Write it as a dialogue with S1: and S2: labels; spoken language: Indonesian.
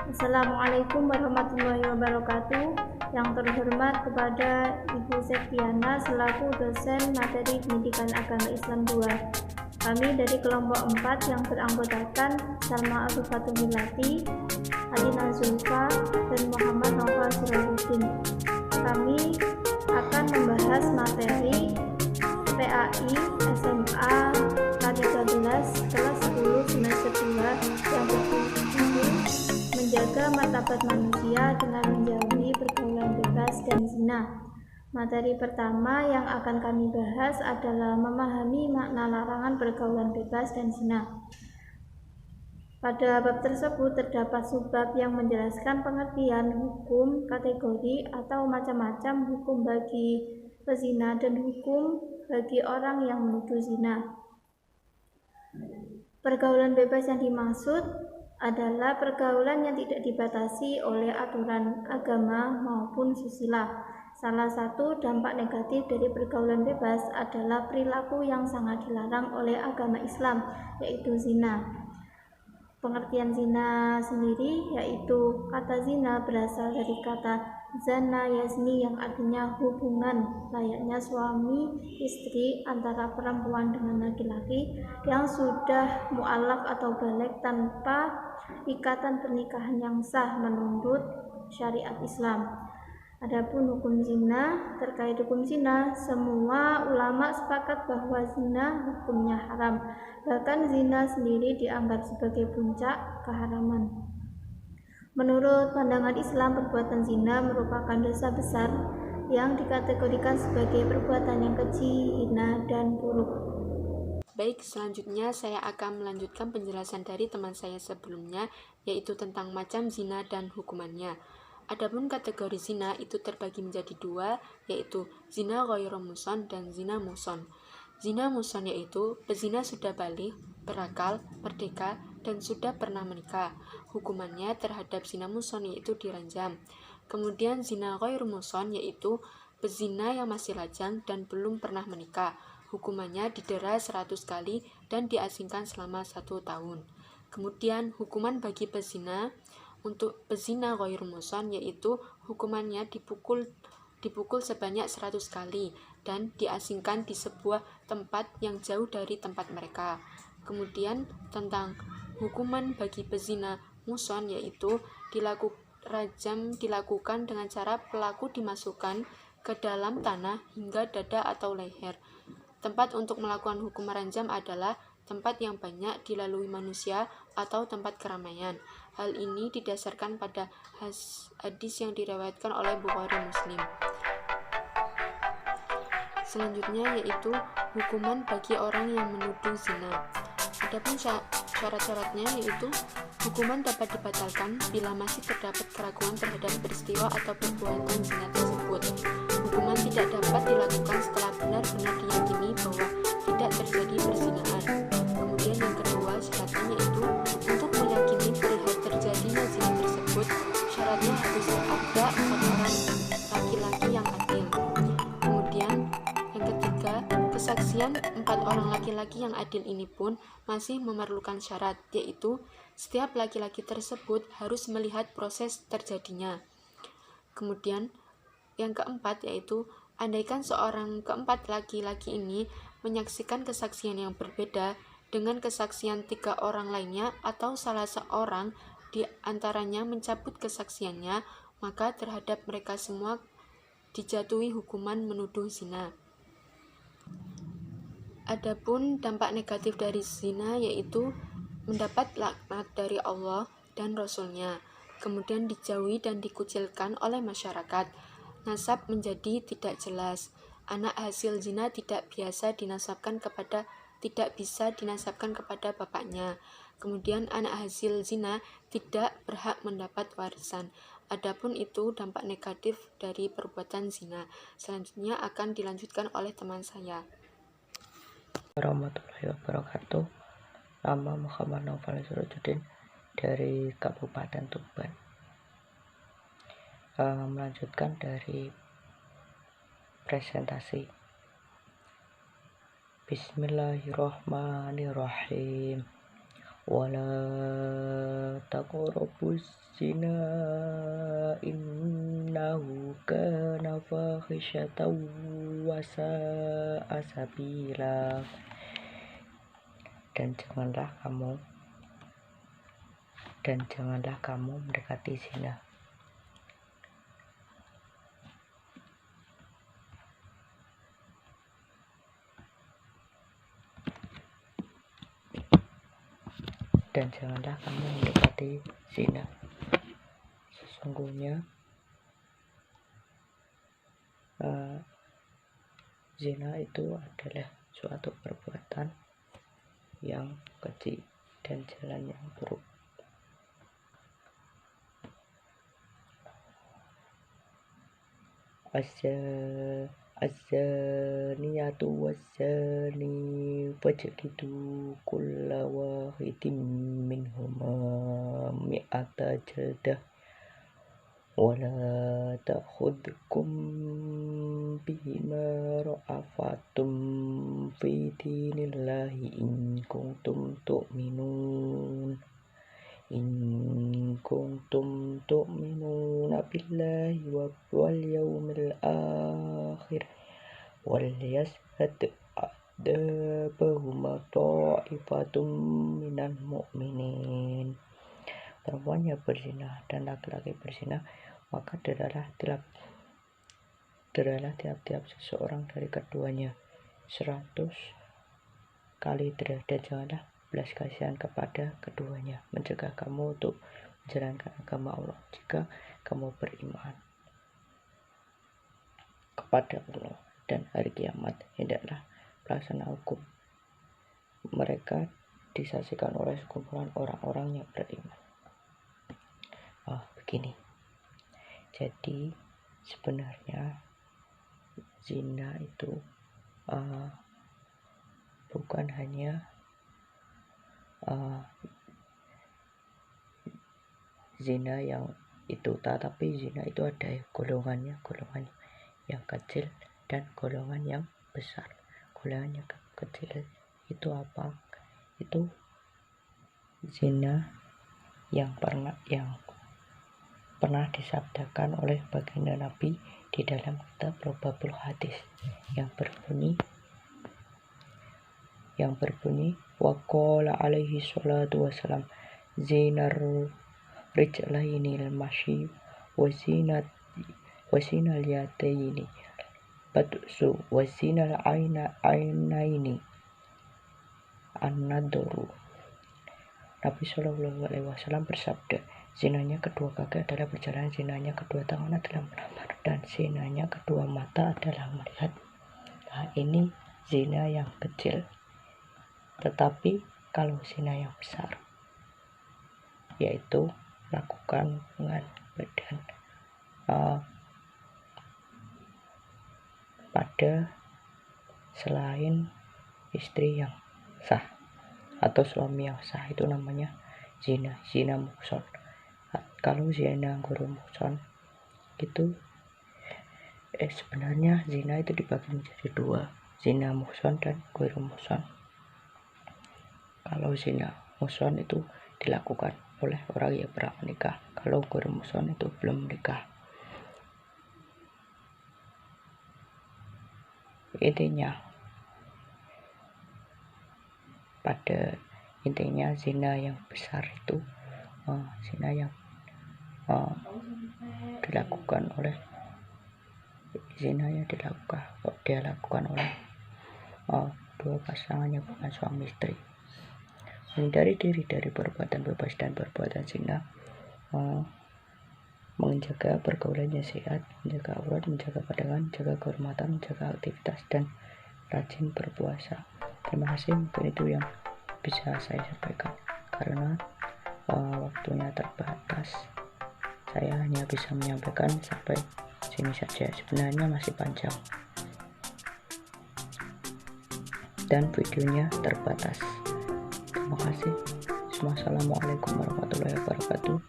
S1: Assalamualaikum warahmatullahi wabarakatuh. Yang terhormat kepada Ibu Septiana selaku dosen materi pendidikan agama Islam 2. Kami dari kelompok 4 yang beranggotakan Salma Afifatul-Milati, Alina Zulfa, dan Muhammad Noval Sirajuddin. Kami akan membahas materi PAI SMA K13 kelas 10 semester 2 yang berjudul Menjaga Martabat Manusia dengan Menjauhi Pergaulan Bebas dan Zina. Materi pertama yang akan kami bahas adalah memahami makna larangan pergaulan bebas dan zina. Pada bab tersebut terdapat subbab yang menjelaskan pengertian hukum, kategori, atau macam-macam hukum bagi pezina dan hukum bagi orang yang menuduh zina. Pergaulan bebas yang dimaksud adalah pergaulan yang tidak dibatasi oleh aturan agama maupun susila. Salah satu dampak negatif dari pergaulan bebas adalah perilaku yang sangat dilarang oleh agama Islam, yaitu zina. Pengertian zina sendiri yaitu kata zina berasal dari kata zana yazni yang artinya hubungan layaknya suami istri antara perempuan dengan laki-laki yang sudah mu'alaf atau balik tanpa ikatan pernikahan yang sah menurut syariat Islam. Adapun hukum zina, terkait hukum zina, semua ulama sepakat bahwa zina hukumnya haram. Bahkan zina sendiri dianggap sebagai puncak keharaman. Menurut pandangan Islam, perbuatan zina merupakan dosa besar yang dikategorikan sebagai perbuatan yang keji, hina, dan buruk.
S2: Baik, selanjutnya saya akan melanjutkan penjelasan dari teman saya sebelumnya, yaitu tentang macam zina dan hukumannya. Adapun kategori zina itu terbagi menjadi dua, yaitu zina ghairu muhsan dan zina muhsan. Zina muhsan yaitu pezina sudah balik, berakal, merdeka, dan sudah pernah menikah. Hukumannya terhadap zina muhsan yaitu diranjam. Kemudian zina ghairu muhsan yaitu pezina yang masih lajang dan belum pernah menikah. Hukumannya didera 100 kali dan diasingkan selama 1 tahun. Kemudian hukuman bagi pezina untuk pezina ghairu muhsan yaitu hukumannya dipukul sebanyak 100 kali dan diasingkan di sebuah tempat yang jauh dari tempat mereka. Kemudian tentang hukuman bagi pezina muhsan yaitu rajam dilakukan dengan cara pelaku dimasukkan ke dalam tanah hingga dada atau leher. Tempat untuk melakukan hukum meranjam adalah tempat yang banyak dilalui manusia atau tempat keramaian. Hal ini didasarkan pada hadis yang diriwayatkan oleh Bukhari Muslim. Selanjutnya yaitu hukuman bagi orang yang menuduh zina. Adapun syarat-syaratnya yaitu hukuman dapat dibatalkan bila masih terdapat keraguan terhadap peristiwa atau perbuatan zina tersebut. Hukuman tidak dapat dilakukan setelah benar-benar diyakini bahwa tidak terjadi perzinahan. Kemudian yang kedua syaratnya yaitu untuk meyakini perihal terjadinya zina tersebut, syaratnya harus ada 4 orang laki-laki yang adil. Kemudian yang ketiga, kesaksian 4 orang laki-laki yang adil ini pun masih memerlukan syarat, yaitu setiap laki-laki tersebut harus melihat proses terjadinya. Kemudian yang keempat yaitu andaikan seorang keempat laki-laki ini menyaksikan kesaksian yang berbeda dengan kesaksian 3 orang lainnya atau salah seorang di antaranya mencabut kesaksiannya, maka terhadap mereka semua dijatuhi hukuman menuduh zina. Adapun dampak negatif dari zina yaitu mendapat laknat dari Allah dan Rasul-Nya, kemudian dijauhi dan dikucilkan oleh masyarakat. Nasab menjadi tidak jelas. Anak hasil zina tidak bisa dinasabkan kepada bapaknya. Kemudian anak hasil zina tidak berhak mendapat warisan. Adapun itu dampak negatif dari perbuatan zina. Selanjutnya akan dilanjutkan oleh teman saya.
S3: Warahmatullahi wabarakatuh. Nama Muhammad Noval Sirajuddin dari Kabupaten Tuban. Melanjutkan dari presentasi. Bismillahirrahmanirrahim. wala taqrabuz zina innahu kana fahisyatan wa sa'a sabila. Dan janganlah kamu mendekati zina. Dan janganlah kamu mendekati zina. Sesungguhnya zina itu adalah suatu perbuatan yang keji dan jalan yang buruk. Az-zaniyatu waz-zani fajlidu kulla wahidin minhuma mi'ata jaldah wala ta'khudhukum bihima ra'afatum fi dinillahi in kuntum tu'minuna billahi wal yawmil akhir wal yashhad adabahuma ta'ifatum minal mu'minin. Perempuan yang berzina dan laki-laki berzina, maka deralah tiap-tiap seseorang dari keduanya 100 kali derah, dan janganlah belas kasihan kepada keduanya, mencegah kamu untuk menjalankan agama Allah. Jika kamu beriman kepada Allah dan hari kiamat, hendaklah pelaksana hukum mereka disaksikan oleh sekumpulan orang-orang yang beriman. Begini. Jadi sebenarnya zina itu bukan hanya zina yang itu, tetapi zina itu ada golongan yang kecil dan golongan yang besar. Golongan yang kecil itu apa? Itu zina yang pernah disabdakan oleh baginda Nabi di dalam kitab Robabul Hadis yang berbunyi waqala alaihi salatu wassalam zinar rijlaini al-mashi wa zinal yataini batsu wa zinal ainaini an-nadru. Nabi Shallallahu Alaihi Wasallam bersabda, zinanya kedua kaki adalah berjalan, zinanya kedua tangan adalah melamar, dan zinanya kedua mata adalah melihat. Nah, ini zina yang kecil. Tetapi kalau zina yang besar, yaitu lakukan hubungan badan pada selain istri yang sah atau suami yang sah, itu namanya zina muhson. Kalau zina guru muhson itu sebenarnya zina itu dibagi menjadi dua, zina muhson dan guru muhson. Kalau zina muhson itu dilakukan oleh orang yang pernah menikah, kalau guru muhson itu belum menikah. Intinya zina yang besar itu zina yang dilakukan oleh dua pasangan yang bukan suami istri. Menghindari diri dari perbuatan bebas dan perbuatan zina, menjaga pergaulannya sehat, menjaga aurat, menjaga pandangan, menjaga kehormatan, menjaga aktivitas, dan rajin berpuasa. Terima kasih, mungkin itu yang bisa saya sampaikan karena waktunya terbatas. Saya hanya bisa menyampaikan sampai sini saja, sebenarnya masih panjang dan videonya terbatas. Terima kasih. Wassalamualaikum warahmatullahi wabarakatuh.